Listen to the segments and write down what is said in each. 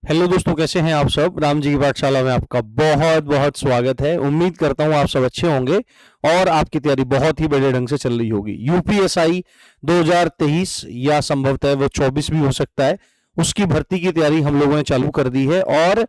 Hello दोस्तों, कैसे हैं आप सब। राम जी की पाठशाला में आपका बहुत बहुत स्वागत है। उम्मीद करता हूं आप सब अच्छे होंगे और आपकी तैयारी बहुत ही बड़े ढंग से चल रही होगी। यूपीएसआई 2023 या संभवतः वो 24 भी हो सकता है, उसकी भर्ती की तैयारी हम लोगों ने चालू कर दी है और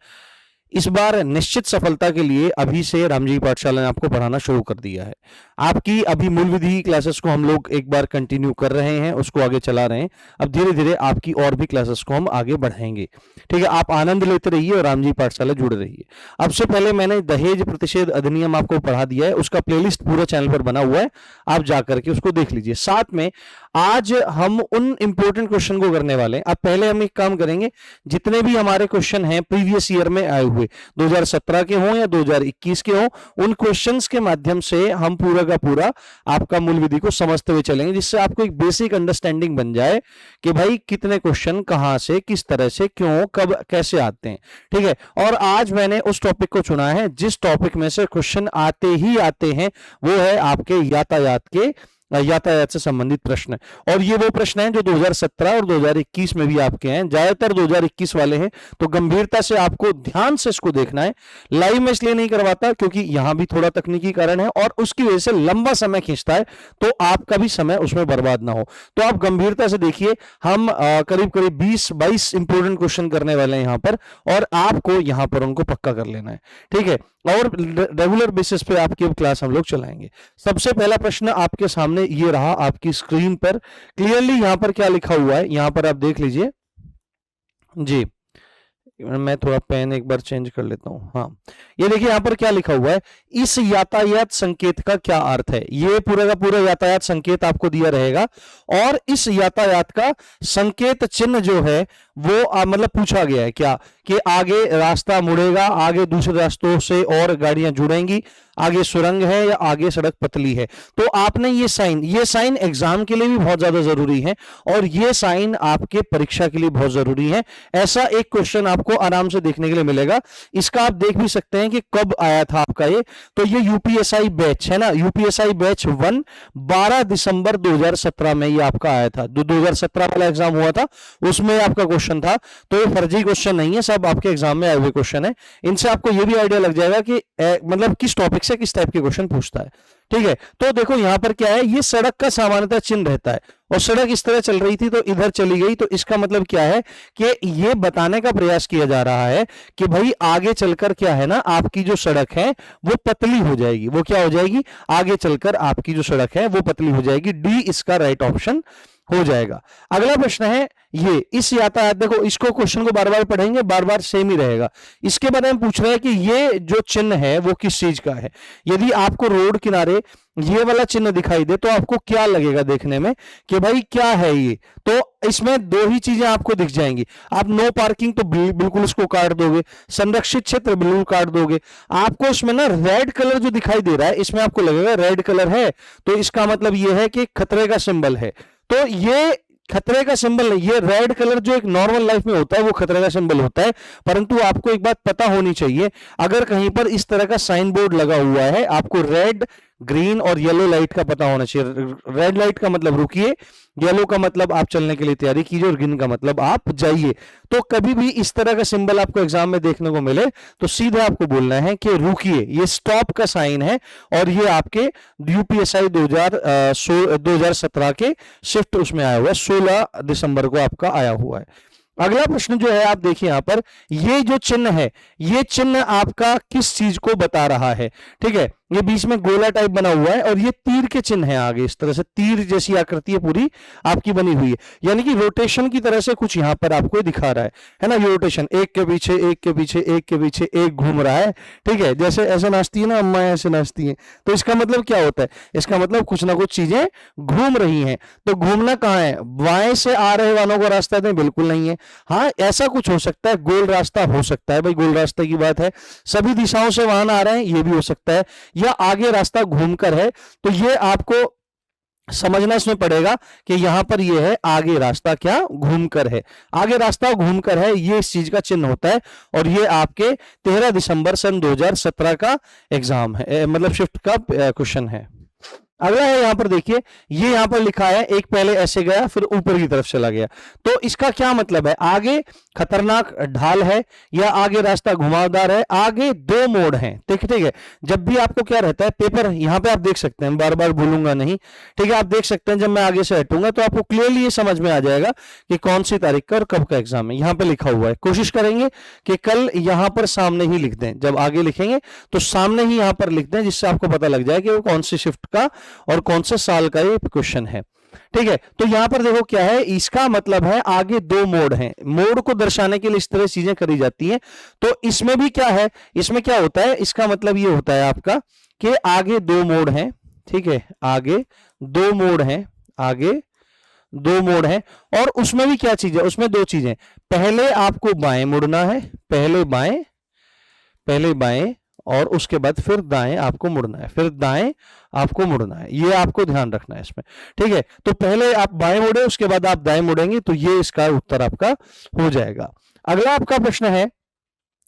इस बार निश्चित सफलता के लिए अभी से रामजी की पाठशाला ने आपको पढ़ाना शुरू कर दिया है। आपकी अभी मूल विधि की क्लासेस को हम लोग एक बार कंटिन्यू कर रहे हैं, उसको आगे चला रहे हैं। अब धीरे धीरे आपकी और भी क्लासेस को हम आगे बढ़ाएंगे। ठीक है, आप आनंद लेते रहिए और रामजी पाठशाला जुड़े रहिए। अब से पहले मैंने दहेज प्रतिषेध अधिनियम आपको पढ़ा दिया है, उसका प्लेलिस्ट पूरा चैनल पर बना हुआ है, आप जाकर के उसको देख लीजिए। साथ में आज हम उन इंपॉर्टेंट क्वेश्चन को करने वाले हैं। अब पहले हम एक काम करेंगे, जितने भी हमारे क्वेश्चन हैं प्रीवियस ईयर में आए हुए, 2017 के हों या 2021 के हों, उन क्वेश्चंस के माध्यम से हम पूरा का पूरा आपका मूल विधि को समझते हुए चलेंगे, जिससे आपको एक बेसिक अंडरस्टैंडिंग बन जाए कि भाई कितने क्वेश्चन कहां से, किस तरह से, क्यों, कब, कैसे आते हैं। ठीक है, और आज मैंने उस टॉपिक को चुना है जिस टॉपिक में से क्वेश्चन आते ही आते हैं, वो है आपके यातायात से संबंधित प्रश्न। और ये वो प्रश्न हैं जो 2017 और 2021 में भी आपके हैं, ज्यादातर 2021 वाले हैं, तो गंभीरता से आपको ध्यान से इसको देखना है। लाइव में इसलिए नहीं करवाता क्योंकि यहां भी थोड़ा तकनीकी कारण है और उसकी वजह से लंबा समय खींचता है, तो आपका भी समय उसमें बर्बाद ना हो। तो आप गंभीरता से देखिए, हम करीब करीब 20-22 इंपोर्टेंट क्वेश्चन करने वाले हैं यहां पर, और आपको यहां पर उनको पक्का कर लेना है। ठीक है, और रेगुलर बेसिस पे आपकी क्लास हम लोग चलाएंगे। सबसे पहला प्रश्न आपके सामने ये रहा, आपकी स्क्रीन पर क्लियरली यहां पर क्या लिखा हुआ है, यहां पर आप देख लीजिए जी। मैं थोड़ा पेन एक बार चेंज कर लेता हूं। हाँ, ये देखिए यहां पर क्या लिखा हुआ है, इस यातायात संकेत का क्या अर्थ है। ये पूरा का पूरा यातायात संकेत आपको दिया रहेगा और इस यातायात का संकेत चिन्ह जो है वो मतलब पूछा गया है क्या, कि आगे रास्ता मुड़ेगा, आगे दूसरे रास्तों से और गाड़ियां जुड़ेंगी, आगे सुरंग है या आगे सड़क पतली है। तो आपने ये साइन एग्जाम के लिए भी बहुत ज्यादा जरूरी है और ये साइन आपके परीक्षा के लिए बहुत जरूरी है। ऐसा एक क्वेश्चन आपको आराम से देखने के लिए मिलेगा। इसका आप देख भी सकते हैं कि कब आया था आपका ये, तो ये यूपीएसआई बैच है ना, यूपीएसआई बैच 1 12 दिसंबर 2017 में ये आपका आया था। 2017 वाला एग्जाम हुआ था उसमें आपका क्वेश्चन था, तो ये फर्जी क्वेश्चन नहीं है, सब आपके एग्जाम में आए हुए क्वेश्चन है। इनसे आपको ये भी आइडिया लग जाएगा कि मतलब किस टॉपिक से किस टाइप के क्वेश्चन पूछता है। ठीक है, तो देखो यहां पर क्या है, ये सड़क का सामान्यतः चिन्ह रहता है और सड़क इस तरह चल रही थी तो इधर चली गई, तो इसका मतलब क्या है कि ये बताने का प्रयास किया जा रहा है कि भाई आगे चलकर क्या है ना, आपकी जो सड़क है वो पतली हो जाएगी। वो क्या हो जाएगी, आगे चलकर आपकी जो सड़क है वो पतली हो जाएगी। डी इसका राइट ऑप्शन हो जाएगा। अगला प्रश्न है ये, इस यातायात, देखो इसको क्वेश्चन को बार बार पढ़ेंगे, बार बार सेम ही रहेगा। इसके बारे में पूछ रहे हैं कि ये जो चिन्ह है वो किस चीज का है। यदि आपको रोड किनारे ये वाला चिन्ह दिखाई दे तो आपको क्या लगेगा देखने में कि भाई क्या है ये, तो इसमें दो ही चीजें आपको दिख जाएंगी। आप नो पार्किंग तो बिल्कुल इसको काट दोगे, संरक्षित क्षेत्र बिल्कुल काट दोगे। आपको इसमें ना रेड कलर जो दिखाई दे रहा है, इसमें आपको लगेगा रेड कलर है तो इसका मतलब ये है कि खतरे का सिंबल है। तो ये खतरे का सिंबल नहीं, ये रेड कलर जो एक नॉर्मल लाइफ में होता है वो खतरे का सिंबल होता है। परंतु आपको एक बात पता होनी चाहिए, अगर कहीं पर इस तरह का साइन बोर्ड लगा हुआ है, आपको रेड, ग्रीन और येलो लाइट का पता होना चाहिए। रेड लाइट का मतलब रुकिए, येलो का मतलब आप चलने के लिए तैयारी कीजिए और ग्रीन का मतलब आप जाइए। तो कभी भी इस तरह का सिंबल आपको एग्जाम में देखने को मिले तो सीधे आपको बोलना है कि रुकिए, ये स्टॉप का साइन है और ये आपके यूपीएसआई 2017 के शिफ्ट उसमें आया हुआ है, 16 दिसंबर को आपका आया हुआ है। अगला प्रश्न जो है आप देखिए यहां पर, ये जो चिन्ह है, ये चिन्ह आपका किस चीज को बता रहा है। ठीक है, ये बीच में गोला टाइप बना हुआ है और ये तीर के चिन्ह है, आगे इस तरह से तीर जैसी आकृति है पूरी आपकी बनी हुई है, यानी कि रोटेशन की तरह से कुछ यहां पर आपको दिखा रहा है ना। ये रोटेशन एक के पीछे एक के पीछे एक के पीछे एक घूम रहा है। ठीक है, जैसे ऐसे नाचती है ना अम्मा, ऐसे नाचती है, तो इसका मतलब क्या होता है, इसका मतलब कुछ ना कुछ चीजें घूम रही हैं। तो घूमना कहाँ है, बाएं से आ रहे वालों को रास्ता दें, बिल्कुल नहीं है। हाँ, ऐसा कुछ हो सकता है, गोल रास्ता हो सकता है, भाई गोल रास्ते की बात है, सभी दिशाओं से वाहन आ रहे हैं, ये भी हो सकता है, या आगे रास्ता घूमकर है। तो ये आपको समझना इसमें पड़ेगा कि यहां पर ये है आगे रास्ता क्या घूमकर है, आगे रास्ता घूमकर है, ये इस चीज का चिन्ह होता है। और ये आपके 13 दिसंबर सन 2017 का एग्जाम है, मतलब शिफ्ट का क्वेश्चन है। अगला है यहां पर देखिए, ये यहां पर लिखा है एक पहले ऐसे गया फिर ऊपर की तरफ चला गया, तो इसका क्या मतलब है? आगे खतरनाक ढाल है या आगे रास्ता घुमावदार है, आगे दो मोड़ हैं। ठीक है, जब भी आपको क्या रहता है पेपर, यहां पे आप देख सकते हैं, बार बार भूलूंगा नहीं, ठीक है, आप देख सकते हैं जब मैं आगे से हटूंगा तो आपको क्लियरली ये समझ में आ जाएगा कि कौन सी तारीख का और कब का एग्जाम है। यहां पे लिखा हुआ है, कोशिश करेंगे कि कल यहां पर सामने ही लिख दें, जब आगे लिखेंगे तो सामने ही यहां पर लिख दें, जिससे आपको पता लग जाए कि वो कौन सी शिफ्ट का और कौन से साल का ये क्वेश्चन है। ठीक है, तो यहां पर देखो क्या है, इसका मतलब है आगे दो मोड़ हैं, मोड़ को दर्शाने के लिए इस तरह चीजें करी जाती हैं। तो इसमें भी क्या है, इसमें क्या होता है, इसका मतलब ये होता है आपका कि आगे दो मोड़ हैं। ठीक है, आगे दो मोड़ हैं, आगे दो मोड़ हैं, और उसमें भी क्या चीज है, उसमें दो चीजें, पहले आपको बाएं मुड़ना है, पहले बाएं, पहले बाएं, और उसके बाद फिर दाएं आपको मुड़ना है, फिर दाएं आपको मुड़ना है, ये आपको ध्यान रखना है इसमें। ठीक है, तो पहले आप बाएं मुड़े, उसके बाद आप दाएं मुड़ेंगे, तो ये इसका उत्तर आपका हो जाएगा। अगला आपका प्रश्न है,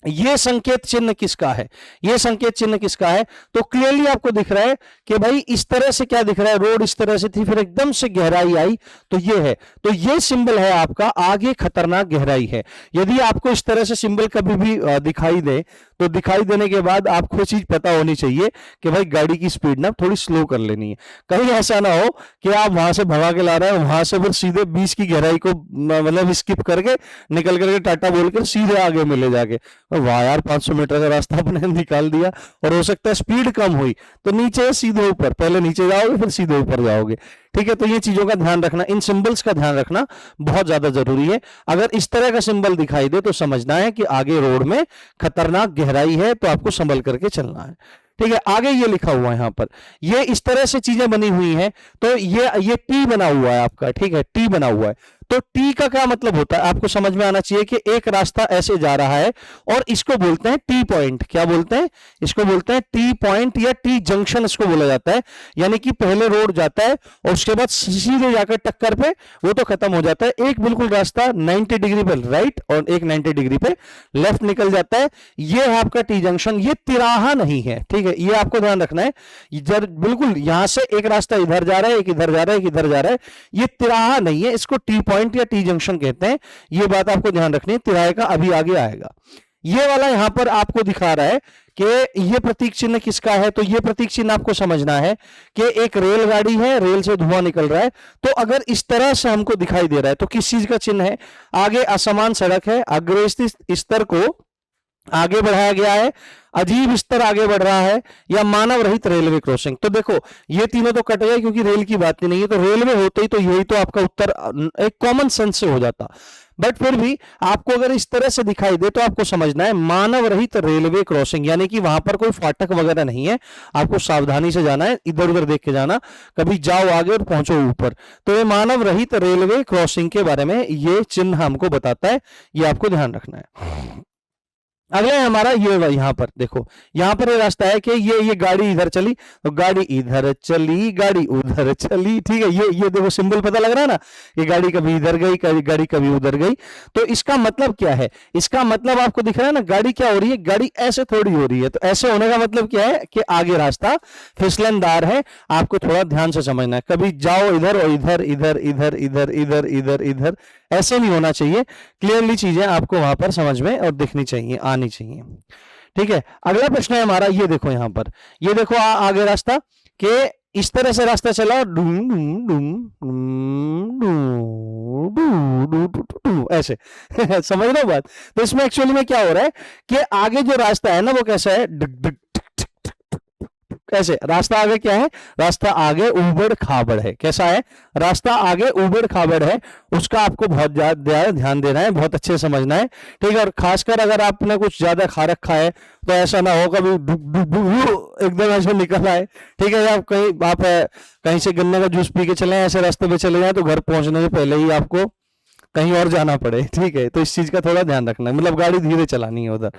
ये संकेत चिन्ह किसका है, ये संकेत चिन्ह किसका है? तो क्लियरली आपको दिख रहा है कि भाई इस तरह से क्या दिख रहा है, रोड इस तरह से थी फिर एकदम से गहराई आई, तो ये है, तो ये सिंबल है आपका आगे खतरनाक गहराई है। यदि आपको इस तरह से सिंबल कभी भी दिखाई दे, तो दिखाई देने के बाद आपको चीज पता होनी चाहिए कि भाई गाड़ी की स्पीड ना थोड़ी स्लो कर लेनी है। कहीं ऐसा ना हो कि आप वहां से भगा के ला रहे हैं, वहां से फिर सीधे 20 की गहराई को मतलब स्किप करके निकल करके टाटा बोलकर सीधे आगे मिले जाके, वाह यार 500 मीटर का रास्ता आपने निकाल दिया, और हो सकता है स्पीड कम हुई तो नीचे सीधे ऊपर, पहले नीचे जाओगे फिर सीधे ऊपर जाओगे। ठीक है, तो ये चीजों का ध्यान रखना, इन सिंबल्स का ध्यान रखना बहुत ज्यादा जरूरी है। अगर इस तरह का सिंबल दिखाई दे तो समझना है कि आगे रोड में खतरनाक गहराई है, तो आपको संभल करके चलना है। ठीक है, आगे ये लिखा हुआ है यहां पर, ये इस तरह से चीजें बनी हुई हैं, तो ये टी बना हुआ है आपका। ठीक है, टी बना हुआ है, तो टी का क्या मतलब होता है आपको समझ में आना चाहिए कि एक रास्ता ऐसे जा रहा है और इसको बोलते हैं टी पॉइंट। क्या बोलते हैं? इसको बोलते हैं टी पॉइंट या टी जंक्शन इसको बोला जाता है। यानी कि पहले रोड जाता है और उसके बाद सीधे जाकर टक्कर पे वो तो खत्म हो जाता है, एक बिल्कुल रास्ता 90 डिग्री पे राइट और एक 90 डिग्री पे लेफ्ट निकल जाता है, ये है आपका टी जंक्शन। ये तिराहा नहीं है, ठीक है, ये आपको ध्यान रखना है। बिल्कुल यहां से एक रास्ता इधर जा रहा है, एक इधर जा रहा है, एक इधर जा रहा है, ये तिराहा नहीं है, इसको टी पॉइंट या टी जंक्शन कहते हैं। ये बात आपको ध्यान रखनी है, तिराहे का अभी आगे आएगा। ये वाला यहां पर आपको दिखा रहा है कि ये प्रतीक चिन्ह किसका है, तो ये प्रतीक चिन्ह आपको समझना है कि एक रेलगाड़ी है, रेल से धुआं निकल रहा है, तो अगर इस तरह से हमको दिखाई दे रहा है तो किस चीज का चिन्ह है? आगे असमान सड़क है, अग्रस्थित स्तर को आगे बढ़ाया गया है, अजीब स्तर आगे बढ़ रहा है, या मानव रहित रेलवे क्रॉसिंग। तो देखो ये तीनों तो कट गए क्योंकि रेल की बात ही नहीं है, तो रेलवे होते ही तो यही तो आपका उत्तर एक कॉमन सेंस से हो जाता। बट फिर भी आपको अगर इस तरह से दिखाई दे तो आपको समझना है मानव रहित रेलवे क्रॉसिंग, यानी कि वहां पर कोई फाटक वगैरह नहीं है, आपको सावधानी से जाना है, इधर उधर देख के जाना, कभी जाओ आगे और पहुंचो ऊपर। तो ये मानव रहित रेलवे क्रॉसिंग के बारे में ये चिन्ह हमको बताता है, ये आपको ध्यान रखना है। अगला है हमारा ये यहां पर देखो, यहां पर ये रास्ता है कि ये गाड़ी इधर चली तो गाड़ी इधर चली, गाड़ी उधर चली। ठीक है, ये देखो सिंबल पता लग रहा है ना, ये गाड़ी कभी इधर गई, गाड़ी कभी उधर गई। तो इसका मतलब क्या है? इसका मतलब आपको दिख रहा है ना, गाड़ी क्या हो रही है, गाड़ी ऐसे थोड़ी हो रही है। तो ऐसे होने का मतलब क्या है कि आगे रास्ता फिसलनदार है, आपको थोड़ा ध्यान से समझना है। कभी जाओ इधर और इधर इधर इधर इधर इधर इधर इधर, ऐसे नहीं होना चाहिए। क्लियरली चीजें आपको वहां पर समझ में और दिखनी चाहिए, आनी चाहिए। ठीक है, अगला प्रश्न है हमारा, ये देखो यहां पर, ये देखो आगे रास्ता के इस तरह से रास्ता चला, डूम डूम डूम डूम डूम ऐसे समझ रहे हो बात? तो इसमें एक्चुअली में क्या हो रहा है कि आगे जो रास्ता है ना वो कैसा है, डिक डिक कैसे रास्ता आगे क्या है, रास्ता आगे उबड़ खाबड़ है। कैसा है? रास्ता आगे उबड़ खाबड़ है, उसका आपको बहुत ज्यादा ध्यान देना है, बहुत अच्छे से समझना है। ठीक है, और खासकर अगर आपने कुछ ज्यादा खा रखा है तो ऐसा ना हो कभी एकदम ऐसे निकल आए। ठीक है, आप कहीं से गन्ने का जूस पी के चले ऐसे रास्ते पे चले जाए तो घर पहुंचने से पहले ही आपको कहीं और जाना पड़े। ठीक है, तो इस चीज का थोड़ा ध्यान रखना है, मतलब गाड़ी धीरे चलानी है उधर।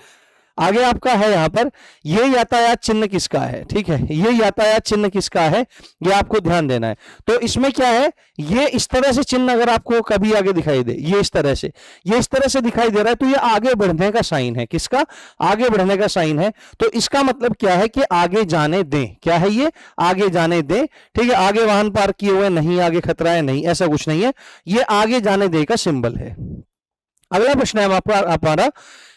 आगे आपका है यहाँ पर, ये यातायात चिन्ह किसका है, ठीक है, ये यातायात चिन्ह किसका है, ये आपको ध्यान देना है। तो इसमें क्या है, ये इस तरह से चिन्ह अगर आपको कभी आगे दिखाई दे, ये इस तरह से, ये इस तरह से दिखाई दे रहा है, तो ये आगे बढ़ने का साइन है, किसका, आगे बढ़ने का साइन है। तो इसका मतलब क्या है कि आगे जाने दें, क्या है ये, आगे जाने दें, ठीक है, आगे वाहन पार्क किए हुए नहीं, आगे खतरा है नहीं, ऐसा कुछ नहीं है, ये आगे जाने दे का सिंबल है। अगला प्रश्न है हमारा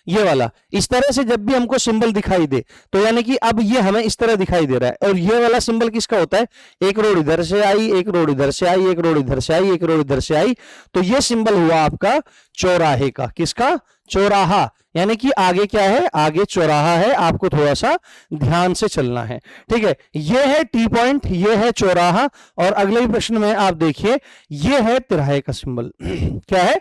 ये वाला, इस तरह से जब भी हमको सिंबल दिखाई दे, तो यानी कि अब ये हमें इस तरह दिखाई दे रहा है, और ये वाला सिंबल किसका होता है, एक रोड इधर से आई, एक रोड इधर से आई, एक रोड इधर से आई, एक रोड इधर से आई, तो ये सिंबल हुआ आपका चौराहे का, किसका, चौराहा, यानी कि आगे क्या है, आगे चौराहा है, आपको थोड़ा सा ध्यान से चलना है, ठीक है। ये है टी पॉइंट, ये है चौराहा, और अगले प्रश्न में आप देखिए ये है तिराहे का सिंबल क्या है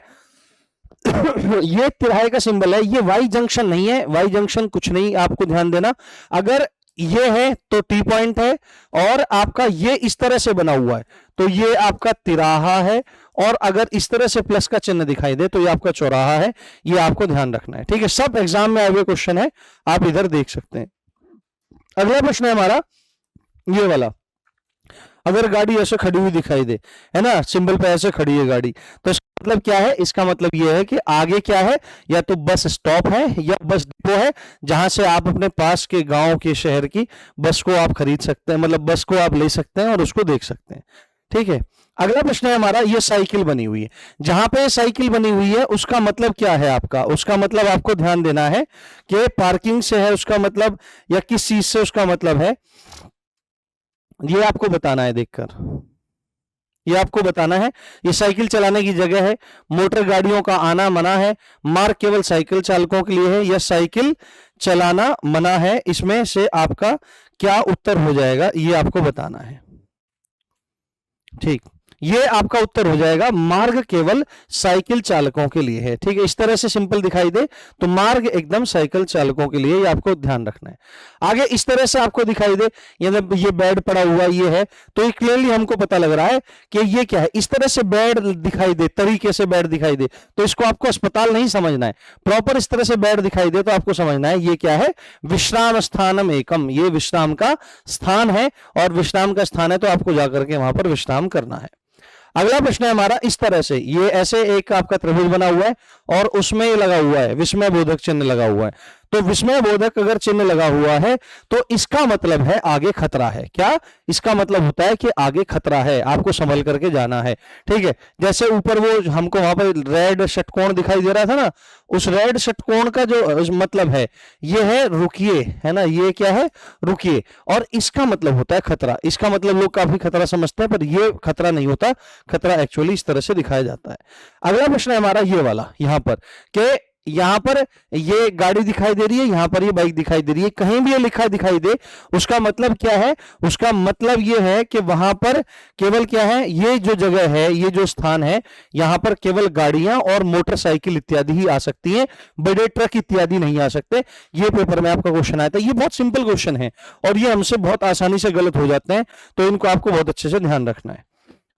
ये तिराहे का सिंबल है, ये वाई जंक्शन नहीं है, वाई जंक्शन कुछ नहीं, आपको ध्यान देना, अगर ये है तो टी पॉइंट है, और आपका ये इस तरह से बना हुआ है तो ये आपका तिराहा है, और अगर इस तरह से प्लस का चिन्ह दिखाई दे तो ये आपका चौराहा है, ये आपको ध्यान रखना है, ठीक है। सब एग्जाम में आए हुए क्वेश्चन है, आप इधर देख सकते हैं। अगला प्रश्न है हमारा ये वाला, अगर गाड़ी ऐसे खड़ी हुई दिखाई दे, है ना, सिंबल पे ऐसे खड़ी है गाड़ी, तो इसका मतलब क्या है, इसका मतलब यह है कि आगे क्या है, या तो बस स्टॉप है या बस डिपो है, जहां से आप अपने पास के गांव के शहर की बस को आप खरीद सकते हैं, मतलब बस को आप ले सकते हैं और उसको देख सकते हैं, ठीक है। अगला प्रश्न है हमारा, ये साइकिल बनी हुई है, जहां पे साइकिल बनी हुई है उसका मतलब क्या है आपका, उसका मतलब आपको ध्यान देना है कि पार्किंग से है उसका मतलब, या किस चीज से उसका मतलब है, ये आपको बताना है देखकर, ये आपको बताना है। ये साइकिल चलाने की जगह है, मोटर गाड़ियों का आना मना है, मार्ग केवल साइकिल चालकों के लिए है, या साइकिल चलाना मना है, इसमें से आपका क्या उत्तर हो जाएगा, ये आपको बताना है, ठीक, ये आपका उत्तर हो जाएगा मार्ग केवल साइकिल चालकों के लिए है, ठीक है। इस तरह से सिंपल दिखाई दे तो मार्ग एकदम साइकिल चालकों के लिए, ये आपको ध्यान रखना है। आगे इस तरह से आपको दिखाई दे, ये बेड पड़ा हुआ ये है, तो ये क्लियरली हमको पता लग रहा है कि ये क्या है, इस तरह से बेड दिखाई दे, तरीके से बेड दिखाई दे, तो इसको आपको अस्पताल नहीं समझना है, प्रॉपर इस तरह से बेड दिखाई दे तो आपको समझना है ये क्या है, विश्राम स्थानम एकम, ये विश्राम का स्थान है, और विश्राम का स्थान है तो आपको जाकर के वहां पर विश्राम करना है। अगला प्रश्न है हमारा, इस तरह से ये ऐसे एक आपका त्रिभुज बना हुआ है और उसमें ये लगा हुआ है विस्मय बोधक चिन्ह लगा हुआ है, तो विस्मय बोधक अगर चिन्ह लगा हुआ है तो इसका मतलब है आगे खतरा है, क्या, इसका मतलब होता है कि आगे खतरा है, आपको संभल करके जाना है, ठीक है। जैसे ऊपर वो हमको वहां पर रेड षटकोण दिखाई दे रहा था ना, उस रेड षटकोण का जो मतलब है ये है रुकिए, है ना, ये क्या है, रुकिए, और इसका मतलब होता है खतरा, इसका मतलब लोग काफी खतरा समझते हैं पर ये खतरा नहीं होता, खतरा एक्चुअली इस तरह से दिखाया जाता है। अगला प्रश्न है हमारा ये वाला, यहां पर कि यहां पर ये गाड़ी दिखाई दे रही है, यहां पर ये बाइक दिखाई दे रही है, कहीं भी ये लिखा दिखाई दे उसका मतलब क्या है, उसका मतलब ये है कि वहां पर केवल क्या है, ये जो जगह है, ये जो स्थान है, यहां पर केवल गाड़ियां और मोटरसाइकिल इत्यादि ही आ सकती हैं, बड़े ट्रक इत्यादि नहीं आ सकते। ये पेपर में आपका क्वेश्चन आया था, ये बहुत सिंपल क्वेश्चन है और ये हमसे बहुत आसानी से गलत हो जाते हैं, तो इनको आपको बहुत अच्छे से ध्यान रखना है।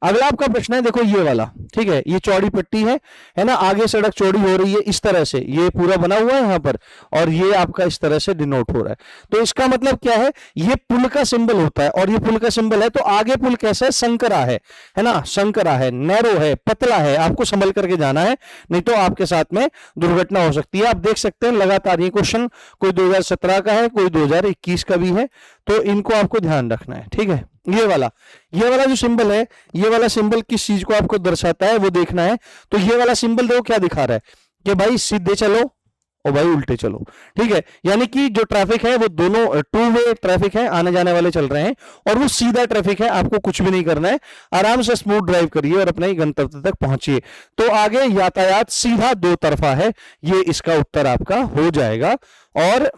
अगला आपका प्रश्न है, देखो ये वाला, ठीक है, ये चौड़ी पट्टी है ना, आगे सड़क चौड़ी हो रही है इस तरह से, ये पूरा बना हुआ है यहाँ पर, और ये आपका इस तरह से डिनोट हो रहा है, तो इसका मतलब क्या है, ये पुल का सिंबल होता है, और ये पुल का सिंबल है, तो आगे पुल कैसा है, संकरा है ना, संकरा है, नैरो है, पतला है, आपको संभल करके जाना है, नहीं तो आपके साथ में दुर्घटना हो सकती है। आप देख सकते हैं लगातार ये क्वेश्चन कोई 2017 का है, कोई 2021 का भी है, तो इनको आपको ध्यान रखना है, ठीक है। ये वाला जो सिंबल है, ये वाला सिंबल किस चीज को आपको दर्शाता है वो देखना है, तो ये वाला सिंबल देखो क्या दिखा रहा है कि भाई सीधे चलो और भाई उल्टे चलो, ठीक है, यानी कि जो ट्रैफिक है वो दोनों टू वे ट्रैफिक है, आने जाने वाले चल रहे हैं, और वो सीधा ट्रैफिक है, आपको कुछ भी नहीं करना है, आराम से स्मूथ ड्राइव करिए और अपने गंतव्य तक पहुंचिए, तो आगे यातायात सीधा दो तरफा है, ये इसका उत्तर आपका हो जाएगा। और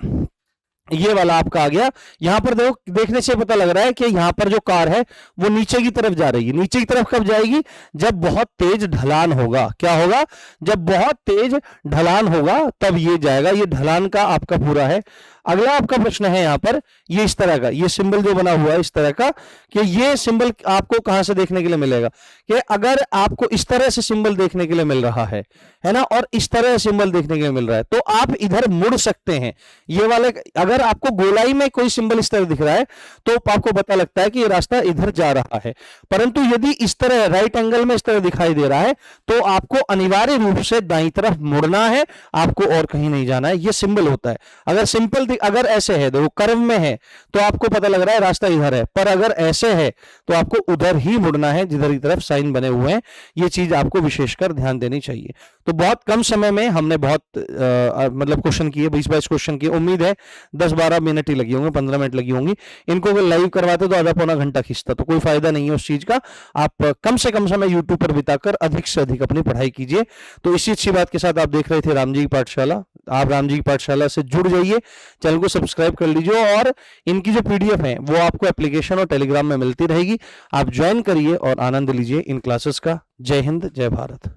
ये वाला आपका आ गया, यहां पर देखो, देखने से पता लग रहा है कि यहां पर जो कार है वो नीचे की तरफ जा रही है, नीचे की तरफ कब जाएगी, जब बहुत तेज ढलान होगा, क्या होगा, जब बहुत तेज ढलान होगा तब ये जाएगा, ये ढलान का आपका पूरा है। अगला आपका प्रश्न है यहाँ पर ये इस तरह का, ये सिंबल जो बना हुआ है इस तरह का, कि ये सिंबल आपको कहां से देखने के लिए मिलेगा, कि अगर आपको इस तरह से सिंबल देखने के लिए मिल रहा है ना, और इस तरह सिंबल देखने के लिए मिल रहा है, तो आप इधर मुड़ सकते हैं। ये वाले अगर आपको गोलाई में कोई सिंबल इस तरह दिख रहा है तो आपको पता लगता है कि ये रास्ता इधर जा रहा है, परंतु यदि इस तरह राइट एंगल में इस तरह दिखाई दे रहा है तो आपको अनिवार्य रूप से दाईं तरफ मुड़ना है, आपको और कहीं नहीं जाना है। ये सिंबल होता है। अगर सिंपल अगर ऐसे है, देखो कर्व में है तो आपको पता लग रहा है रास्ता इधर है, पर अगर ऐसे है तो आपको उधर ही मुड़ना है जिधर की तरफ साइन बने हुए हैं। ये चीज आपको विशेषकर ध्यान देनी चाहिए। तो बहुत कम समय में हमने बहुत मतलब क्वेश्चन किए, 20-22 क्वेश्चन किए। उम्मीद है 10-12 मिनट ही लगी होंगे, 15 मिनट लगी होंगी। इनको अगर लाइव करवाते तो आधा पौना घंटा खींचता, तो कोई फायदा नहीं है उस चीज का। आप कम से कम समय यूट्यूब पर बिताकर अधिक से अधिक अपनी पढ़ाई कीजिए। तो इसी अच्छी बात के साथ आप देख रहे थे राम जी की पाठशाला। आप राम जी की पाठशाला से जुड़ जाइए, चैनल को सब्सक्राइब कर लीजिए, और इनकी जो पीडीएफ है वो आपको एप्लीकेशन और टेलीग्राम में मिलती रहेगी। आप ज्वाइन करिए और आनंद लीजिए इन क्लासेस का। जय हिंद, जय भारत।